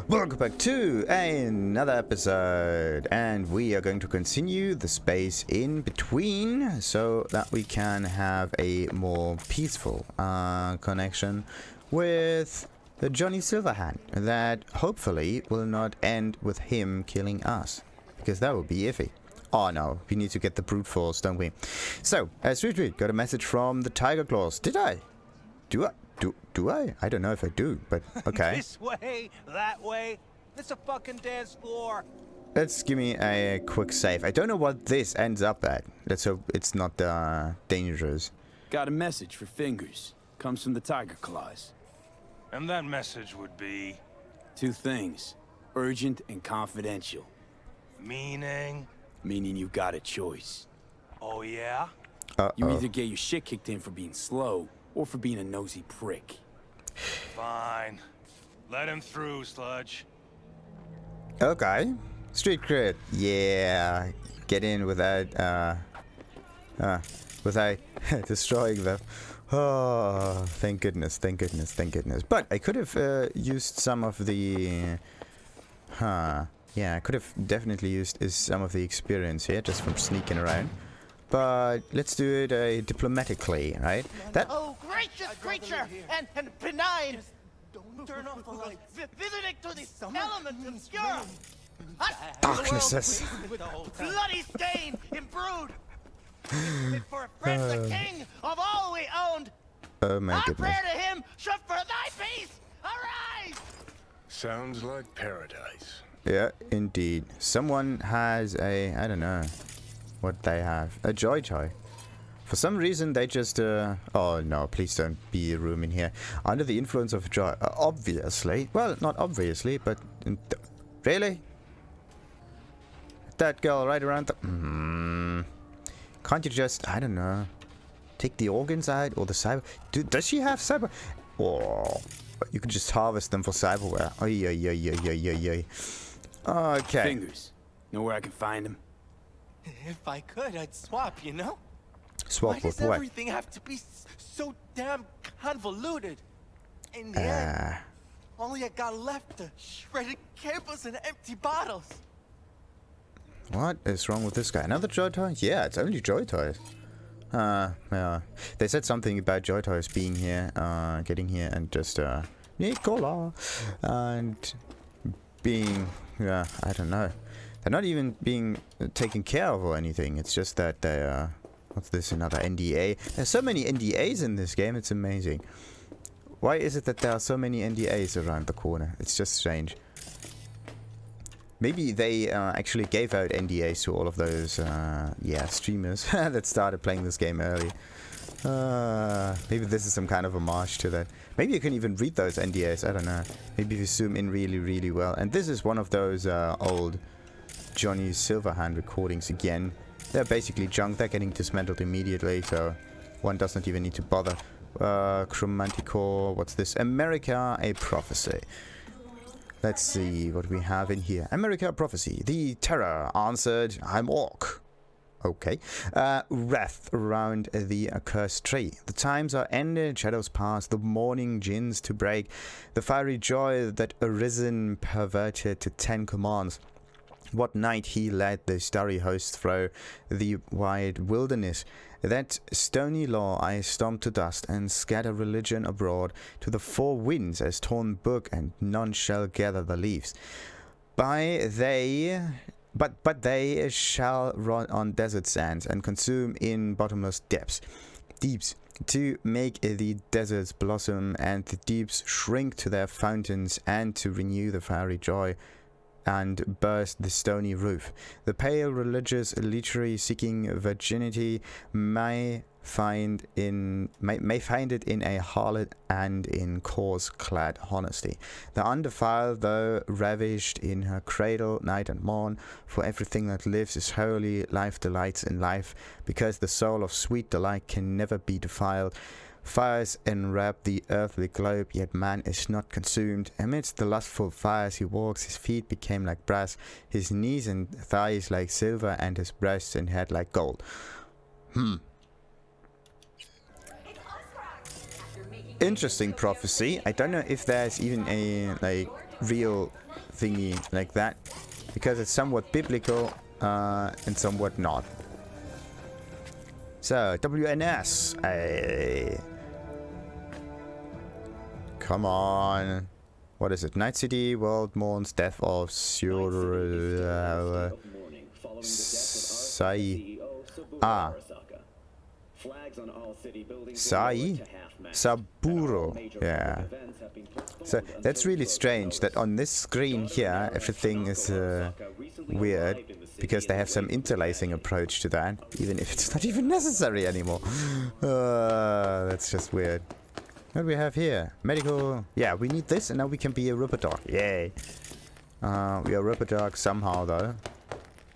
Welcome back to another episode, and we are going to continue the space in between so that we can have a more peaceful connection with Johnny Silverhand that hopefully will not end with him killing us, because that would be iffy. Oh no, we need to get the brute force, don't we? So, Street got a message from the Tiger Claws. Did I? Do I? I don't know if I do, but okay. This way, that way. It's a fucking dance floor. Let's give me a quick save. I don't know what this ends up at. Let's hope it's not dangerous. Got a message for Fingers. Comes from the Tiger Claws. And that message would be... Two things. Urgent and confidential. Meaning? Meaning you got a choice. Oh yeah? You either get your shit kicked in for being slow, or for being a nosy prick. Fine. Let him through, Sludge. Okay. Street cred. Yeah. Get in without destroying them. Oh, thank goodness, thank goodness, thank goodness. But I could have used some of the... Yeah, I could have definitely used some of the experience here, just from sneaking around. But let's do it diplomatically, right? That. Oh, gracious creature and benign! Don't turn off the light. Visiting to the elements obscure. Darknesses. Bloody stain imbrued. Fit for a friend, the king of all we owned. Oh my Our goodness. prayer to him should for thy peace arise. Sounds like paradise. Yeah, indeed. Someone has a, I don't know what they have. A Joytoy. For some reason they just, oh no, please don't be a room in here. Under the influence of joy. Obviously. Well, not obviously, but... Really? That girl right around the... Can't you just, I don't know, take the organs out or the cyber... Does she have cyber... Oh, you can just harvest them for cyberware. Okay. Fingers. Know where I can find him? If I could, I'd swap, you know? Swap Why with does what? everything have to be so damn convoluted? In the end, all I got left are shredded cables and empty bottles. What is wrong with this guy? Another Joytoy? Yeah, it's only Joytoys. Yeah. They said something about Joytoys being here, getting here and just, Nicola, and being, yeah, I don't know. They're not even being taken care of or anything. It's just that they, what's this, another NDA? There's so many NDAs in this game, it's amazing. Why is it that there are so many NDAs around the corner? It's just strange. Maybe they actually gave out NDAs to all of those, yeah, streamers that started playing this game early. Maybe this is some kind of homage to that. Maybe you can even read those NDAs, I don't know. Maybe if you zoom in really, really well. And this is one of those old Johnny Silverhand recordings again. They're basically junk, they're getting dismantled immediately, so one doesn't even need to bother. Chromanticore, what's this? America, a Prophecy. Let's see what we have in here. America Prophecy. The Terror answered, I'm Orc. Okay. Wrath around the accursed tree. The times are ended, shadows pass, the morning gins to break. The fiery joy that arisen perverted to 10 commands. What night he led the starry host through the wide wilderness. That stony law I stomp to dust and scatter religion abroad to the four winds as torn book, and none shall gather the leaves. But they shall rot on desert sands and consume in bottomless deeps, to make the deserts blossom and the deeps shrink to their fountains, and to renew the fiery joy and burst the stony roof. The pale religious lechery seeking virginity may find it in a harlot and in coarse clad honesty. The undefiled, though ravished in her cradle night and morn, for everything that lives is holy, life delights in life, because the soul of sweet delight can never be defiled. Fires enwrap the earthly globe, yet man is not consumed. Amidst the lustful fires he walks, his feet became like brass, his knees and thighs like silver, and his breasts and head like gold. Interesting prophecy. I don't know if there's even a, like, real thingy like that, because it's somewhat biblical and somewhat not. So WNS, come on, what is it? Night City, World mourns death of Sai. Sai? Saburo. Yeah. So that's really strange that on this screen here everything is weird, because they have some interlacing approach to that, even if it's not even necessary anymore. That's just weird. What do we have here? Medical. Yeah, we need this, and now we can be a rubber dog. Yay. We are rubber dog somehow though,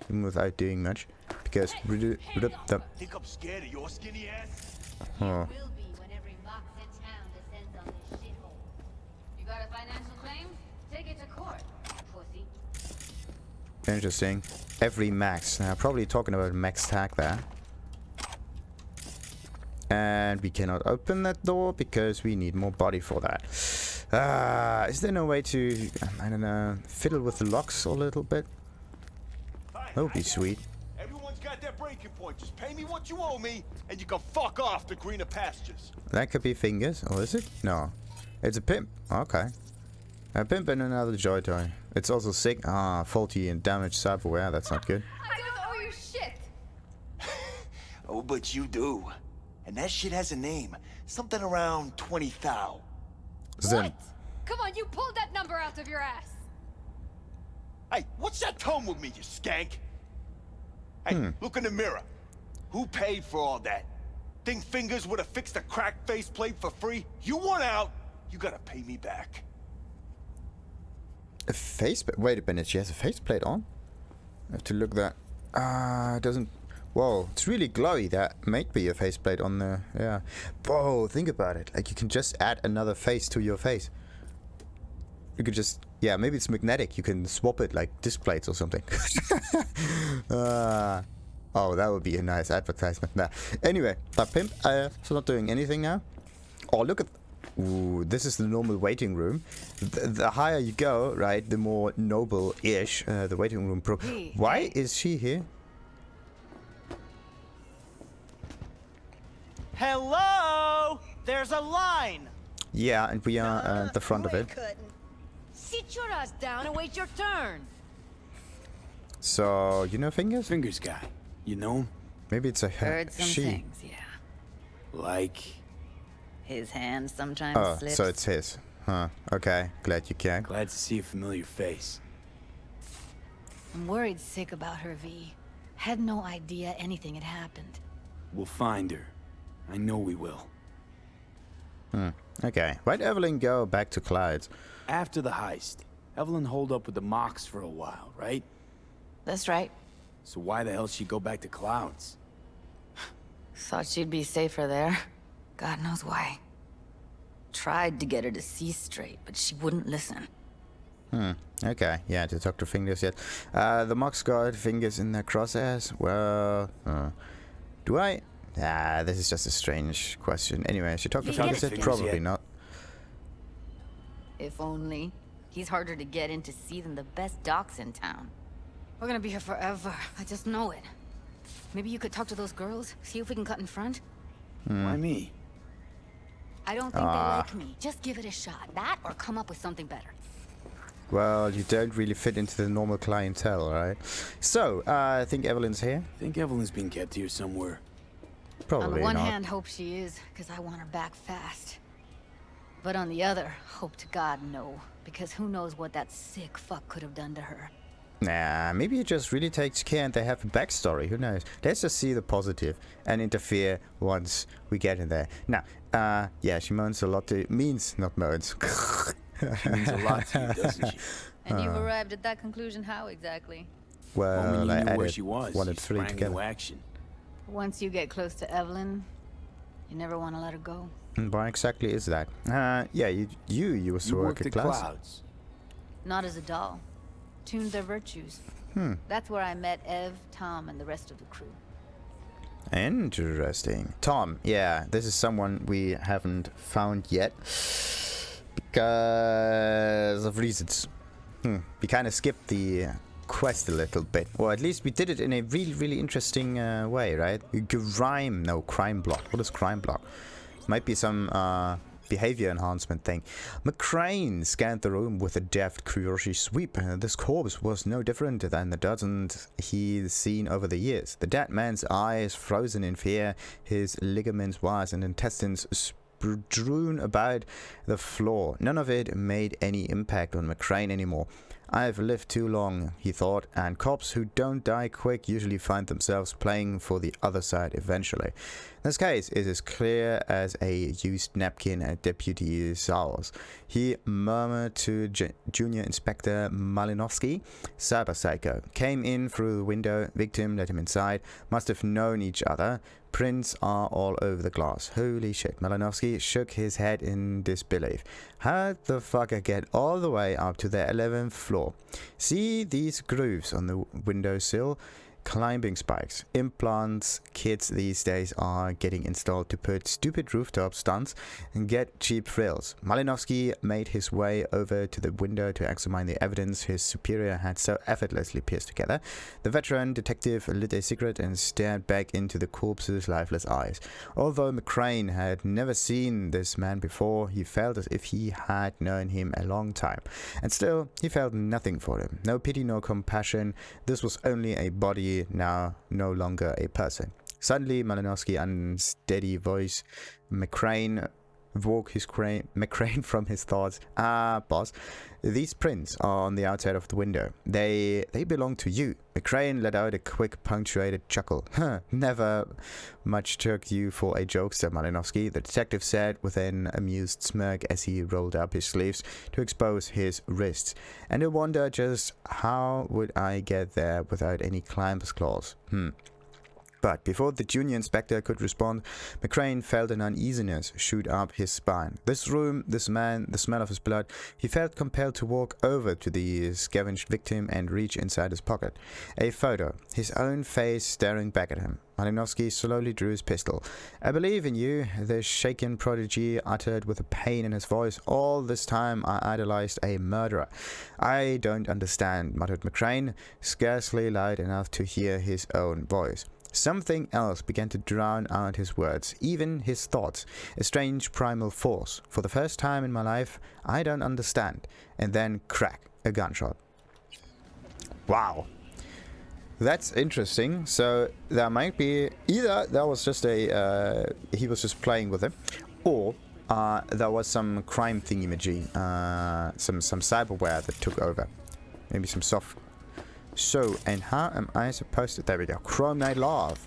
even without doing much, because we do the. Think I'm scared of your skinny ass? Oh. Will be when every box in town descends on this shithole. You got a financial claim? Take it to court, pussy. Interesting. Every max. Now, probably talking about max tag there. And we cannot open that door because we need more body for that. Is there no way to, I don't know, fiddle with the locks a little bit? That would be sweet. Everyone's got their breaking point. Just pay me what you owe me, and you can fuck off to greener pastures. That could be fingers, or is it? No. It's a pimp. Okay. A pimp and another joy toy. It's also sick. Faulty and damaged cyberware. That's not good. I don't owe you shit! Oh, but you do. And that shit has a name. Something around 20,000. Zen. What? Come on, you pulled that number out of your ass! Hey, what's that tone with me, you skank? Hey, look in the mirror. Who paid for all that? Think fingers would have fixed a cracked faceplate for free? You want out, you gotta pay me back. A face... Wait a minute, she has a faceplate on? I have to look that... it doesn't... Whoa, it's really glowy. That might be a faceplate on there. Yeah. Whoa, think about it. Like, you can just add another face to your face. You could just... Yeah, maybe it's magnetic. You can swap it like disc plates or something. Oh, that would be a nice advertisement. Nah. Anyway, that pimp, so not doing anything now. Oh, look at... Ooh, this is the normal waiting room. The higher you go, right, the more noble-ish the waiting room pro... Why is she here? Hello! There's a line! Yeah, and we are at the front of it. Sit your ass down and wait your turn! So, you know Fingers? Fingers guy. You know him? Maybe it's a Heard some she. things, yeah. Like... His hand sometimes Oh, slips. so it's his. Huh. Okay, glad you can. Glad to see a familiar face. I'm worried sick about her, V. Had no idea anything had happened. We'll find her. I know we will. Okay, why'd Evelyn go back to Clyde's? After the heist, Evelyn holed up with the Mox for a while, right? That's right. So why the hell she go back to Clouds? Thought she'd be safer there. God knows why. Tried to get her to see straight, but she wouldn't listen. Okay, yeah, to talk to Fingers yet. The Mox got Fingers in their crosshairs? Well, do I? This is just a strange question. Anyway, should talk to Yeah, Fingers yet? Fingers Probably yet. not. If only. He's harder to get in to see than the best docs in town. We're gonna be here forever. I just know it. Maybe you could talk to those girls, see if we can cut in front? Why me? I don't think they like me. Just give it a shot. That or come up with something better. Well, you don't really fit into the normal clientele, right? So, I think Evelyn's here. Think Evelyn's being kept here somewhere. Probably On the one not. hand, hope she is, because I want her back fast. But on the other, hope to God no, because who knows what that sick fuck could have done to her. Nah, maybe he just really takes care and they have a backstory. Who knows? Let's just see the positive and interfere once we get in there. Now, yeah, she moans a lot to... Means, not moans. She means a lot to you, doesn't she? And you've arrived at that conclusion how exactly? Well, When you I knew where added she was, 1 you and 3 sprang into together. action. Once you get close to Evelyn, you never want to let her go. And why exactly is that? Yeah, you used to You work worked at at Clouds. Clouds. Not as a doll. Tuned their virtues. That's where I met Ev, Tom, and the rest of the crew. Interesting. Tom, yeah, this is someone we haven't found yet. Because of reasons. We kind of skipped the quest a little bit, or at least we did it in a really interesting way, right? Crimeblock. What is Crimeblock? Might be some behavior enhancement thing. McCrane scanned the room with a deft curiosity sweep. This corpse was no different than the dozens he'd seen over the years. The dead man's eyes frozen in fear, his ligaments, wires, and intestines strewn about the floor. None of it made any impact on McCrane anymore. I've lived too long, he thought, and cops who don't die quick usually find themselves playing for the other side eventually. This case is as clear as a used napkin at Deputy Sauer's. He murmured to Junior Inspector Malinowski. Cyber Psycho came in through the window. Victim let him inside. Must have known each other. Prints are all over the glass. Holy shit. Malinowski shook his head in disbelief. How'd the fucker get all the way up to the 11th floor? See these grooves on the windowsill? Climbing spikes. Implants kids these days are getting installed to put stupid rooftop stunts and get cheap thrills. Malinowski made his way over to the window to examine the evidence his superior had so effortlessly pieced together. The veteran detective lit a cigarette and stared back into the corpse's lifeless eyes. Although McCrane had never seen this man before, he felt as if he had known him a long time. And still, he felt nothing for him. No pity, no compassion. This was only a body, now no longer a person. Suddenly, Malinowski's unsteady voice, McCrane woke McCrane from his thoughts. Boss, these prints are on the outside of the window. They belong to you. McCrane let out a quick, punctuated chuckle. Never much took you for a jokester, Malinowski, the detective said with an amused smirk as he rolled up his sleeves to expose his wrists. And I wonder just how would I get there without any climber's claws? But before the junior inspector could respond, McCrane felt an uneasiness shoot up his spine. This room, this man, the smell of his blood. He felt compelled to walk over to the scavenged victim and reach inside his pocket. A photo, his own face staring back at him. Malinowski slowly drew his pistol. I believe in you, the shaken prodigy uttered with a pain in his voice. All this time I idolized a murderer. I don't understand, muttered McCrane, scarcely loud enough to hear his own voice. Something else began to drown out his words, even his thoughts. A strange primal force. For the first time in my life, I don't understand. And then, crack, a gunshot. Wow. That's interesting. So, there might be... Either that was just a... he was just playing with him. Or... there was some crime thingy-majig. Some cyberware that took over. Maybe some soft... So, and how am I supposed to... There we go. Chrome Night Love.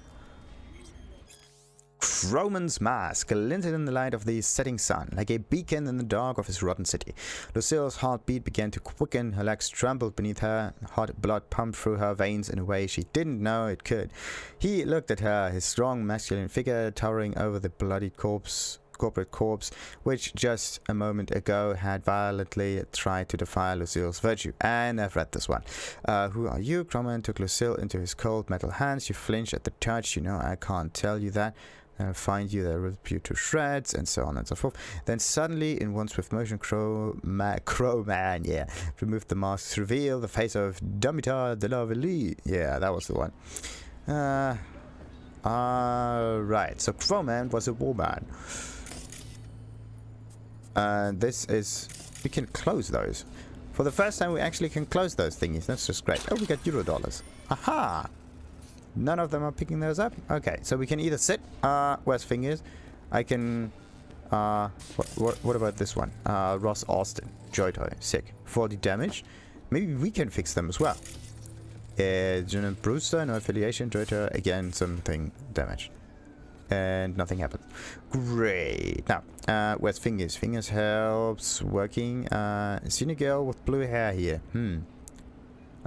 Croman's mask glinted in the light of the setting sun, like a beacon in the dark of his rotten city. Lucille's heartbeat began to quicken. Her legs trembled beneath her. Hot blood pumped through her veins in a way she didn't know it could. He looked at her, his strong masculine figure towering over the bloodied corporate corpse, which just a moment ago had violently tried to defy Lucille's virtue. And I've read this one. Who are you? Croman took Lucille into his cold metal hands. You flinched at the touch. You know I can't tell you that. I'll find you there, rip you to shreds, and so on and so forth. Then suddenly, in one swift motion, Crowman, yeah, removed the mask to reveal the face of Damitar de la Ville. Yeah, that was the one. Right, so Crowman was a woman. This is... We can close those. For the first time, we actually can close those thingies. That's just great. Oh, we got Eurodollars. Aha! None of them are picking those up? Okay, so we can either sit... where's Fingers? I can... what about this one? Ross Austin. Joytoy. Sick. 40 damage. Maybe we can fix them as well. Jonathan Brewster, no affiliation. Joytoy, again, something damage. And nothing happened. Great. Now, where's Fingers? Fingers helps working. Seen a girl with blue hair here.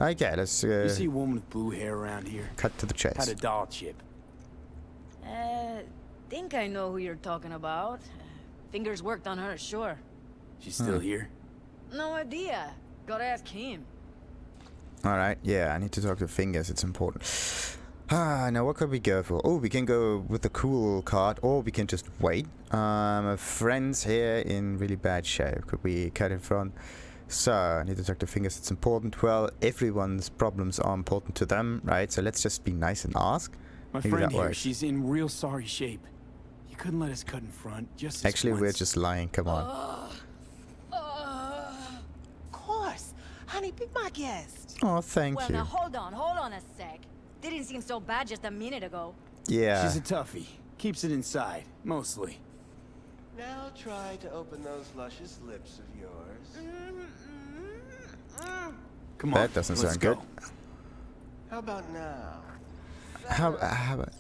Okay, let's... you see a woman with blue hair around here? Cut to the chase. Had a doll chip. Think I know who you're talking about. Fingers worked on her, sure. She's still here? No idea. Gotta ask him. Alright, yeah, I need to talk to Fingers. It's important. Now what could we go for? Oh, we can go with the cool card, or we can just wait. My friend's here in really bad shape. Could we cut in front? So, need to talk to fingers, it's important. Well, everyone's problems are important to them, right? So let's just be nice and ask. My Maybe friend that here, works. she's in real sorry shape. You couldn't let us cut in front, just Actually, we're once. just lying, come on. Of course. Honey, be my guest. Oh, thank Well, you. now hold on a sec. Didn't seem so bad just a minute ago. Yeah. She's a toughie. Keeps it inside, mostly. Now try to open those luscious lips of yours. Come on, That doesn't let's sound go. good. How about now? How about...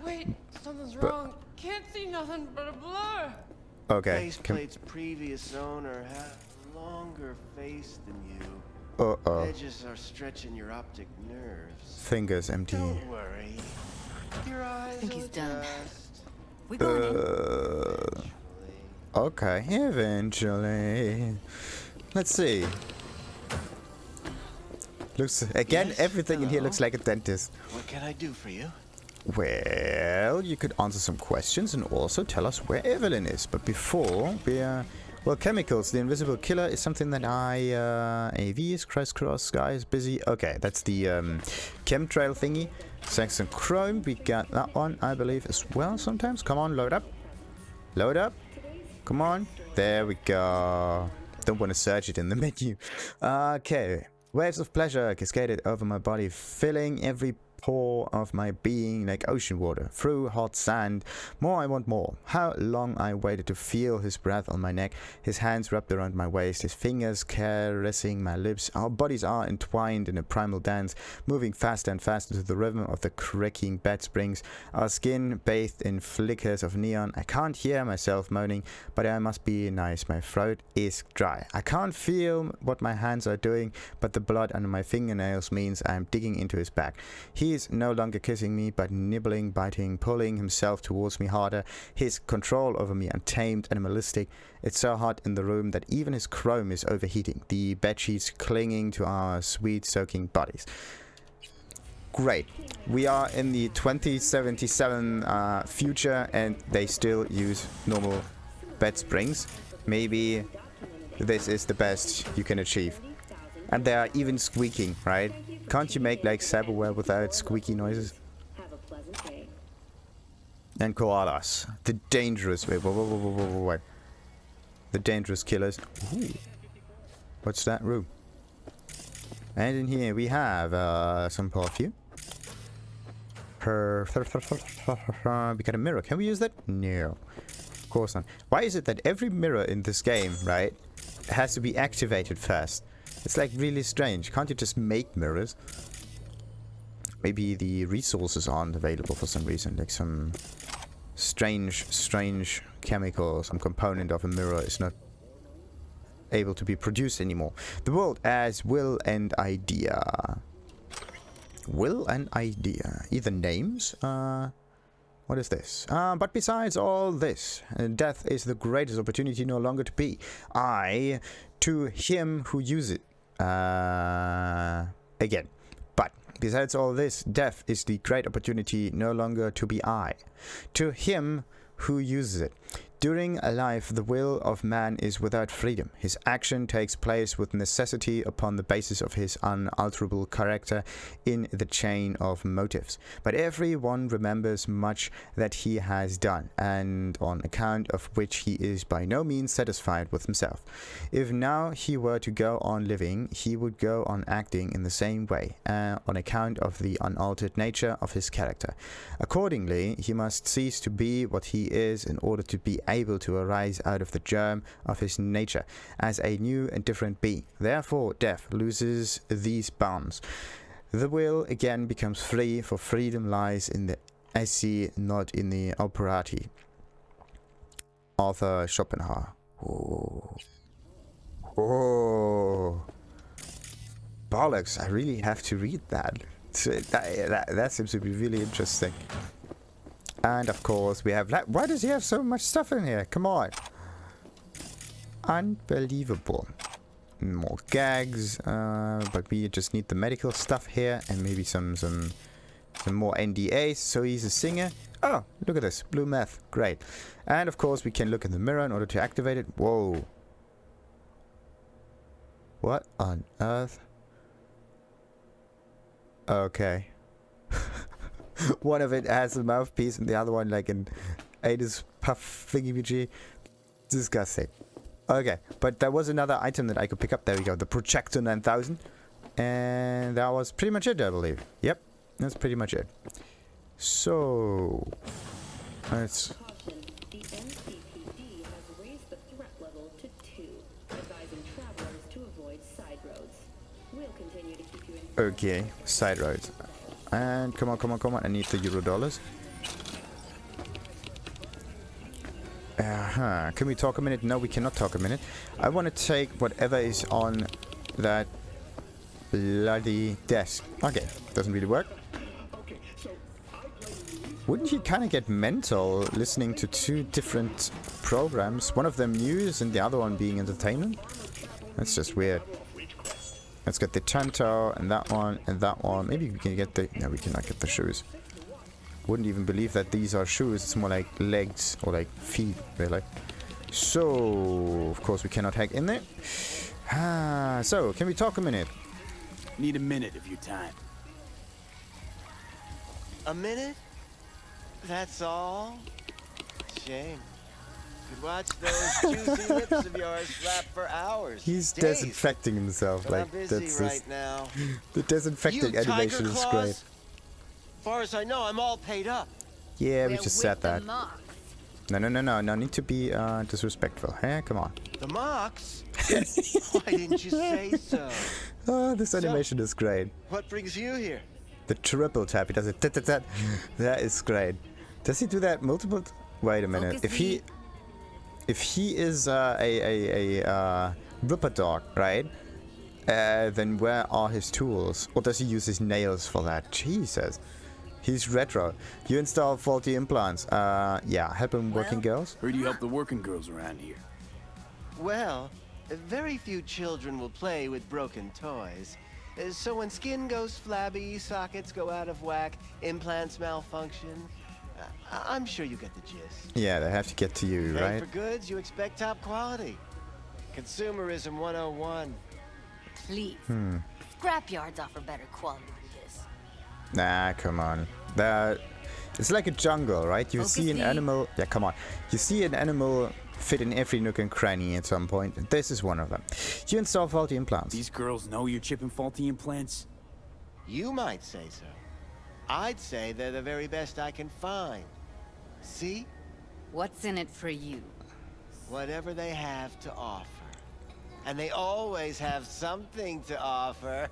Wait, something's wrong. Can't see nothing but a blur. Okay. Faceplate's previous owner had a longer face than you. Uh-oh. Edges are stretching your optic nerves. Fingers empty. Don't worry. Your eyes think he's will done. adjust. We going in? Eventually. Okay, eventually. Let's see. Looks again. Yes, Everything in here hello. looks like a dentist. What can I do for you? Well, you could answer some questions and also tell us where Evelyn is. But before we well, chemicals. The invisible killer is something that AV is crisscross. Guy is busy. Okay, that's the chemtrail thingy. Sex and chrome. We got that one, I believe, as well. Sometimes. Come on, load up. Load up. Come on. There we go. Don't want to search it in the menu. Okay. Waves of pleasure cascaded over my body, filling every pore of my being like ocean water, through hot sand. More I want more. How long I waited to feel his breath on my neck, his hands wrapped around my waist, his fingers caressing my lips. Our bodies are entwined in a primal dance, moving faster and faster to the rhythm of the cracking bed springs, our skin bathed in flickers of neon. I can't hear myself moaning, but I must be nice. My throat is dry. I can't feel what my hands are doing, but the blood under my fingernails means I am digging into his back. He is no longer kissing me, but nibbling, biting, pulling himself towards me harder, his control over me untamed, animalistic. It's so hot in the room that even his chrome is overheating, the bedsheets clinging to our sweet-soaking bodies. Great. We are in the 2077 future, and they still use normal bed springs. Maybe this is the best you can achieve. And they are even squeaking, right? Can't you make like cyberware without squeaky noises? And koalas. The dangerous... Wait, wait. The dangerous killers. Ooh. What's that room? And in here we have some perfume. We got a mirror. Can we use that? No. Of course not. Why is it that every mirror in this game, right, has to be activated first? It's like really strange. Can't you just make mirrors? Maybe the resources aren't available for some reason. Like some strange chemical, some component of a mirror is not able to be produced anymore. The world as will and idea. Will and idea. Either names? What is this? But besides all this, death is the greatest opportunity no longer to be. I, to him who uses it. Again. But besides all this, death is the great opportunity no longer to be I. To him who uses it. During a life, the will of man is without freedom. His action takes place with necessity upon the basis of his unalterable character in the chain of motives. But everyone remembers much that he has done, and on account of which he is by no means satisfied with himself. If now he were to go on living, he would go on acting in the same way, on account of the unaltered nature of his character. Accordingly, he must cease to be what he is in order to be able to arise out of the germ of his nature as a new and different being. Therefore, death loses these bounds. The will again becomes free, for freedom lies in the esse, not in the operati. Arthur Schopenhauer. Oh. Oh. Bollocks, I really have to read that. That seems to be really interesting. And of course we have... Why does he have so much stuff in here? Come on. Unbelievable. More gags. But we just need the medical stuff here. And maybe some more NDAs. So he's a singer. Oh, look at this. Blue meth. Great. And of course we can look in the mirror in order to activate it. Whoa. What on earth? Okay. One of it has a mouthpiece and the other one like an anus puff thingy-majig. Disgusting. Okay, but there was another item that I could pick up. There we go, the Projector 9000. And that was pretty much it, I believe. Yep, that's pretty much it. So, let's... The NCPD has raised the threat level to 2, advising travelers to avoid side roads. We'll continue to keep you informed. Okay, side roads. And come on, come on, come on. I need the euro dollars. Can we talk a minute? No, we cannot talk a minute. I want to take whatever is on that bloody desk. Okay, doesn't really work. Wouldn't you kind of get mental listening to 2 different programs? One of them news and the other one being entertainment? That's just weird. Let's get the Chanto and that one and that one. Maybe we can get the... No, we cannot get the shoes. Wouldn't even believe that these are shoes. It's more like legs or like feet, really. So, of course, we cannot hack in there. So, can we talk a minute? Need a minute of your time. A minute? That's all? Shame. Could watch those juicy lips of yours flap for hours. He's days. disinfecting himself. But Like, I'm busy that's right just, now. the disinfecting You animation tiger is claws? great. As far as I know, I'm all paid up. Yeah, we We're just with said the that. Mox. No need to be disrespectful. Hey, come on. The Mox? Why didn't you say so? Oh, this animation is great. What brings you here? The triple tap, he does it. That is great. Does he do that multiple? Wait a minute. Focus If he is a ripper dog, right? Then where are his tools? Or does he use his nails for that? Jesus. He's retro. You install faulty implants. Yeah, help him working girls? Heard you help the working girls around here. Well, very few children will play with broken toys. So when skin goes flabby, sockets go out of whack, implants malfunction, I'm sure you get the gist. Yeah, they have to get to you, Pay right? for goods, you expect top quality. Consumerism 101. Please. Scrapyards offer better quality than this. Nah, come on. That it's like a jungle, right? You see an Focus, animal. Yeah, come on. You see an animal fit in every nook and cranny at some point. And this is one of them. You install faulty implants. These girls know you're chipping faulty implants? You might say so. I'd say they're the very best I can find. See? What's in it for you? Whatever they have to offer. And they always have something to offer.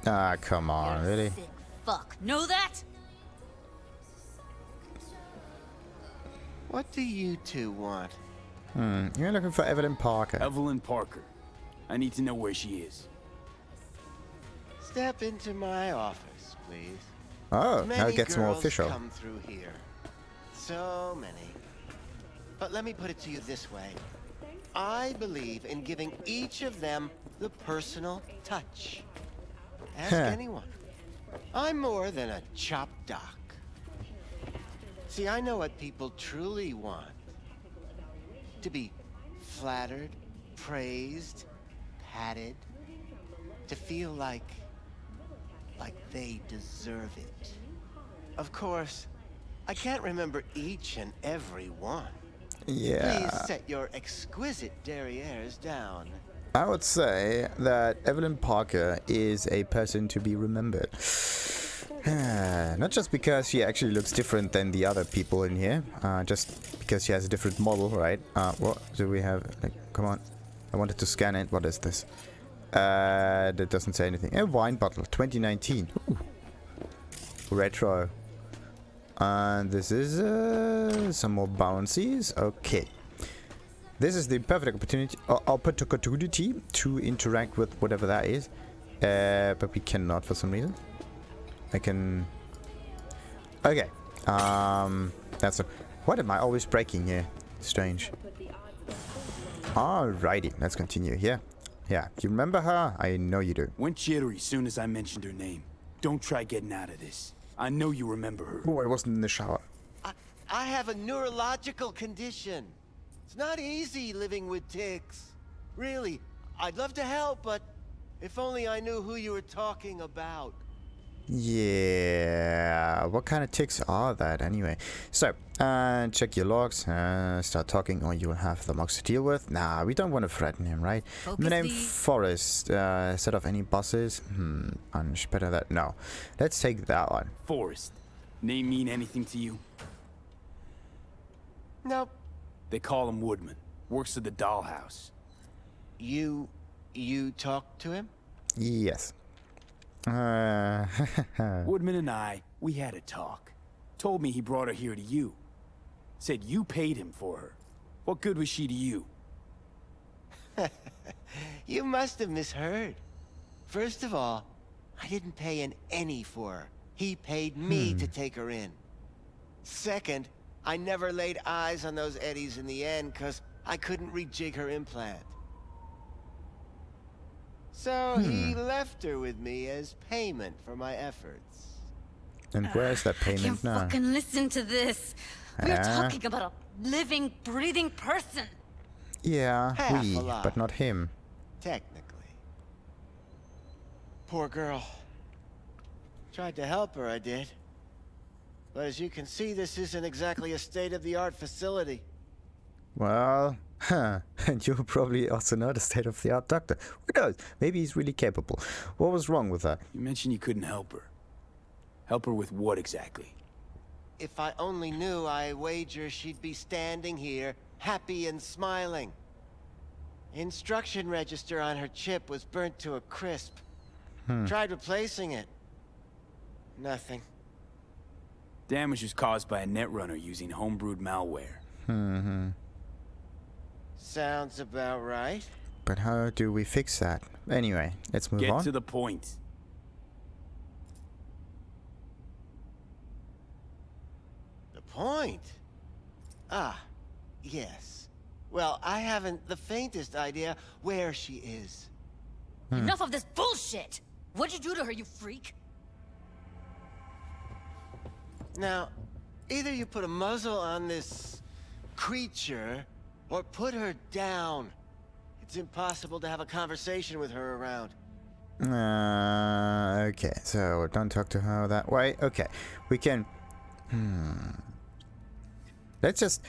Ah, come on, You're a really? sick fuck. Know that? What do you two want? You're looking for Evelyn Parker. Evelyn Parker. I need to know where she is. Step into my office, please. Oh, now Many it gets more girls official. come through here. So many. But let me put it to you this way. I believe in giving each of them the personal touch. Ask anyone. I'm more than a chop doc. See, I know what people truly want. To be flattered, praised, patted. To feel like they deserve it. Of course, I can't remember each and every one. Yeah. Please set your exquisite derrieres down. I would say that Evelyn Parker is a person to be remembered. Not just because she actually looks different than the other people in here, just because she has a different model, right? What do we have? Like, come on. I wanted to scan it. What is this? That doesn't say anything. A wine bottle, 2019. Ooh. Retro. And this is some more bouncies. Okay. This is the perfect opportunity to interact with whatever that is. But we cannot for some reason. I can... Okay. That's a... What am I always breaking here? Strange. Alrighty. Let's continue here. Yeah. You remember her? I know you do. Went jittery soon as I mentioned her name. Don't try getting out of this. I know you remember her. Oh, I wasn't in the shower. I have a neurological condition. It's not easy living with tics. Really, I'd love to help, but if only I knew who you were talking about. Yeah, what kind of ticks are that anyway? So, check your logs, start talking or you will have the mugs to deal with. Nah, we don't want to threaten him, right? The name Forrest, set off any bosses? Punch, better that, no. Let's take that one. Forrest. Name mean anything to you? Nope. They call him Woodman. Works at the dollhouse. You talked to him? Yes. Woodman and I, we had a talk. Told me he brought her here to you. Said you paid him for her. What good was she to you? You must have misheard. First of all, I didn't pay an any for her. He paid me to take her in. Second, I never laid eyes on those eddies in the end because I couldn't rejig her implant. So he left her with me as payment for my efforts. And where's that I payment can't now? fucking listen to this. We're talking about a living, breathing person. Yeah, Half we, alive. but not him. Technically. Poor girl. Tried to help her, I did. But as you can see, this isn't exactly a state-of-the-art facility. Well, and you're probably also not a state-of-the-art doctor. Who knows? Maybe he's really capable. What was wrong with that? You mentioned you couldn't help her. Help her with what exactly? If I only knew, I wager she'd be standing here, happy and smiling. Instruction register on her chip was burnt to a crisp. Tried replacing it. Nothing. Damage was caused by a netrunner using homebrewed malware. Sounds about right. But how do we fix that? Anyway, let's move on. Get to the point. The point? Ah, yes. Well, I haven't the faintest idea where she is. Enough of this bullshit! What'd you do to her, you freak? Now, either you put a muzzle on this creature, or put her down. It's impossible to have a conversation with her around. Okay, so don't talk to her that way. Okay, we can... Let's just...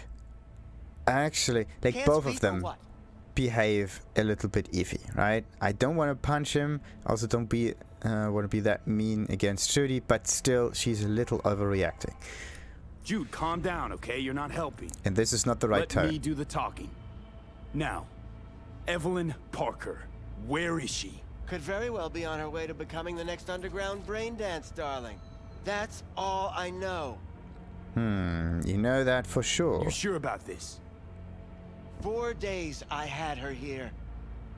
Actually, like Can't both of speak or them what? behave a little bit iffy, right? I don't want to punch him. Also don't be want to be that mean against Judy, but still, she's a little overreacting. Jude, calm down, okay? You're not helping. And this is not the right Let tone. me do the talking. Now, Evelyn Parker, where is she? Could very well be on her way to becoming the next underground brain dance darling. That's all I know. You know that for sure. You sure about this? 4 days I had her here.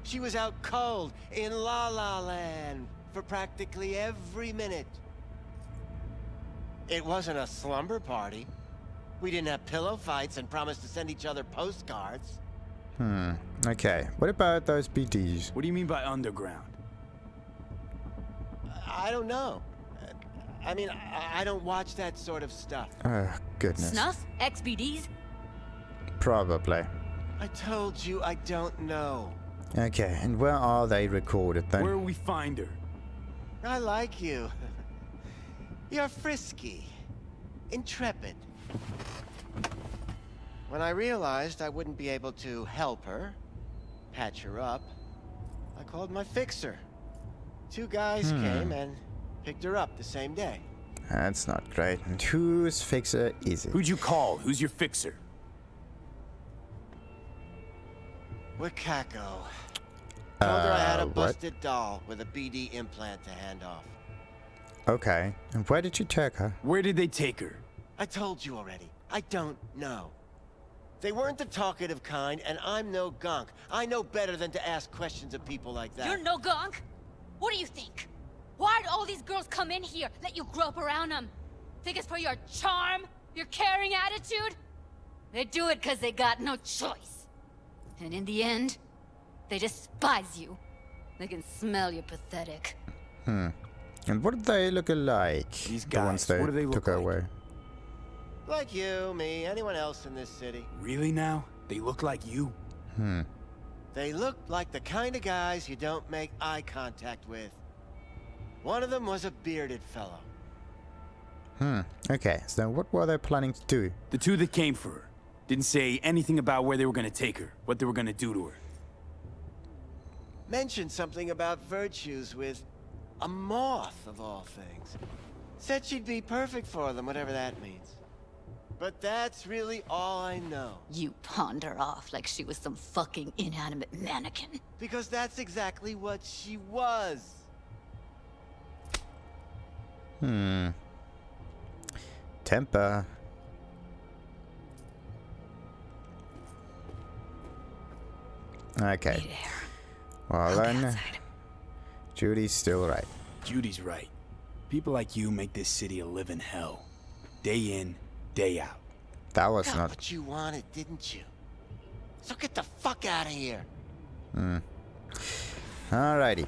She was out cold in La La Land for practically every minute. It wasn't a slumber party. We didn't have pillow fights and promised to send each other postcards. Okay, what about those BDs? What do you mean by underground? I don't know. I mean, I don't watch that sort of stuff. Oh, goodness. Snuff? XBDs? Probably. I told you I don't know. Okay, and where are they recorded then? Where will we find her? I like you. You're frisky. Intrepid. When I realized I wouldn't be able to help her, patch her up, I called my fixer. 2 guys came and picked her up the same day. That's not great. And whose fixer is it? Who'd you call? Who's your fixer? Wakako. Told her I had a what? busted doll with a BD implant to hand off. Okay, and where did you take her? Where did they take her? I told you already. I don't know. They weren't the talkative kind, and I'm no gonk. I know better than to ask questions of people like that. You're no gunk? What do you think? Why'd all these girls come in here, let you grope around them? Think it's for your charm? Your caring attitude? They do it because they got no choice. And in the end, they despise you. They can smell you're pathetic. And what did they look like? These The ones guys, what do they took look her like? away. Like you, me, anyone else in this city. Really now? They look like you? They looked like the kind of guys you don't make eye contact with. One of them was a bearded fellow. Okay, so what were they planning to do? The two that came for her didn't say anything about where they were gonna take her, what they were gonna do to her. Mentioned something about virtues with a moth, of all things. Said she'd be perfect for them, whatever that means. But that's really all I know. You pawned her off like she was some fucking inanimate mannequin. Because that's exactly what she was. Temper. Okay. Well then, Judy's still right. Judy's right. People like you make this city a living hell. Day in, day out. That was Got not... what you wanted, didn't you? So get the fuck out of here. Alrighty.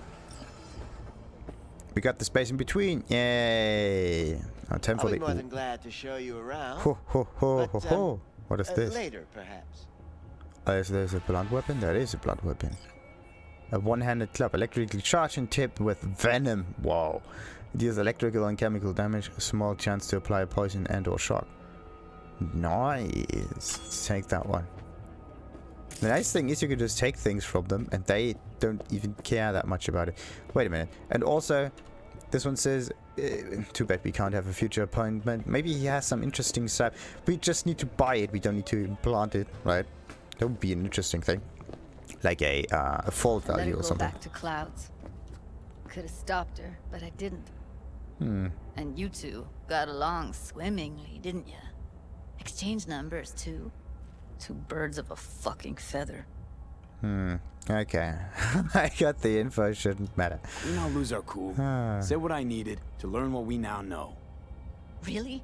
We got the space in between. Yay. Time for I'll be the... more than glad to show you around. Ho, ho, ho, ho, But, ho. What is this? Later, perhaps. There's a blunt weapon? There is a blunt weapon. A one-handed club, electrically charged and tipped with venom. Wow. It deals electrical and chemical damage, a small chance to apply poison and or shock. Nice. Let's take that one. The nice thing is you can just take things from them and they don't even care that much about it. Wait a minute. And also, this one says, too bad we can't have a future appointment. Maybe he has some interesting stuff. We just need to buy it. We don't need to implant it, right? That would be an interesting thing. Like a fault Let value her or go something. back to Clouds. Could have stopped her, but I didn't. And you two got along swimmingly, didn't ya? Exchanged numbers, too. Two birds of a fucking feather. Okay. I got the info, shouldn't matter. We now lose our cool. Said what I needed to learn what we now know. Really?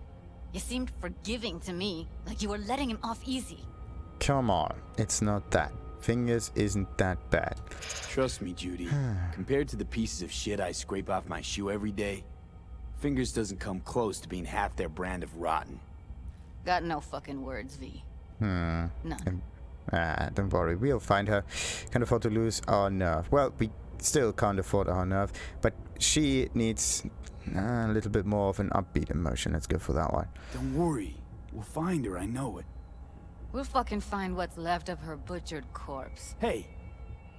You seemed forgiving to me, like you were letting him off easy. Come on, it's not that. Fingers isn't that bad. Trust me, Judy. Compared to the pieces of shit I scrape off my shoe every day, Fingers doesn't come close to being half their brand of rotten. Got no fucking words, V. None. Don't worry, we'll find her. Can't afford to lose our nerve. Well, we still can't afford our nerve, but she needs a little bit more of an upbeat emotion. Let's go for that one. Don't worry. We'll find her, I know it. We'll fucking find what's left of her butchered corpse. Hey,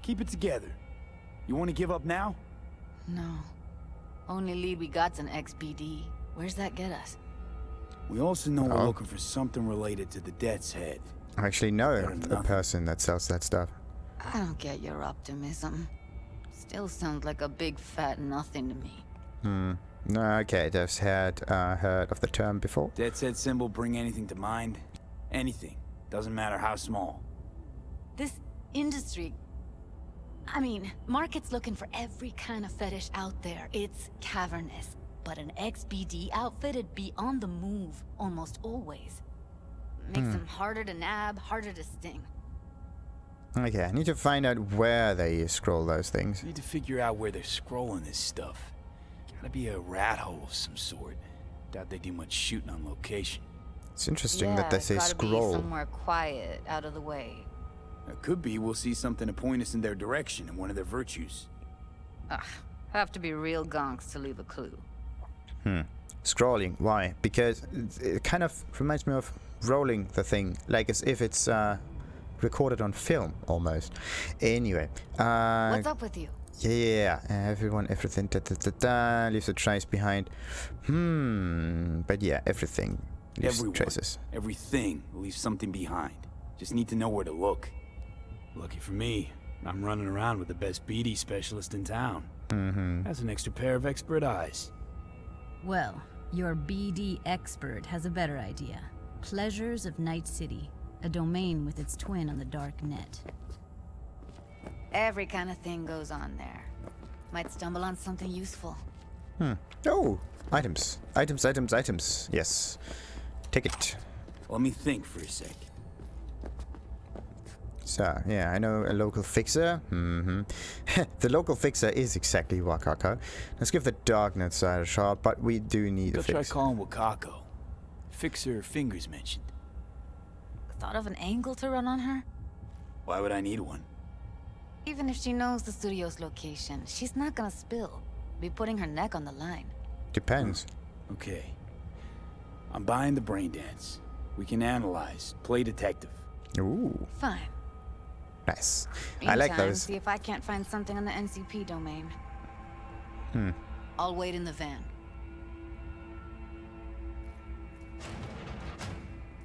keep it together. You want to give up now? No. Only lead we got's an XBD. Where's that get us? We also know we're looking for something related to the Death's Head. I actually know a person that sells that stuff. I don't get your optimism. Still sounds like a big fat nothing to me. No, okay, Dev's had heard of the term before. Death's Head symbol bring anything to mind? Anything. Doesn't matter how small. This industry... I mean, market's looking for every kind of fetish out there. It's cavernous. But an XBD outfit'd be on the move almost always. Makes them harder to nab, harder to sting. Okay, I need to find out where they scroll those things. Need to figure out where they're scrolling this stuff. Gotta be a rat hole of some sort. Doubt they do much shooting on location. It's interesting that they say gotta scroll. Be somewhere quiet, out of the way. It could be we'll see something to point us in their direction in one of their virtues. Have to be real gonks to leave a clue. Scrolling, why? Because it kind of reminds me of rolling the thing, like as if it's recorded on film, almost. Anyway. What's up with you? Yeah, everyone, everything, leaves a trace behind. But yeah, everything leaves traces. Everything leaves something behind. Just need to know where to look. Lucky for me, I'm running around with the best BD specialist in town. That's an extra pair of expert eyes. Well, your BD expert has a better idea. Pleasures of Night City, a domain with its twin on the dark net. Every kind of thing goes on there. Might stumble on something useful. Oh, items. Items. Yes. Take it. Let me think for a sec. So, yeah, I know a local fixer. The local fixer is exactly Wakako. Let's give the darknet side a shot, but we do need a fix. Try calling Wakako. Fixer Fingers mentioned. Thought of an angle to run on her? Why would I need one? Even if she knows the studio's location, she's not gonna spill. Be putting her neck on the line. Depends. Okay. I'm buying the brain dance. We can analyze, play detective. Ooh. Fine. Nice. Meantime, I like those. See if I can't find something on the NCP domain. I'll wait in the van.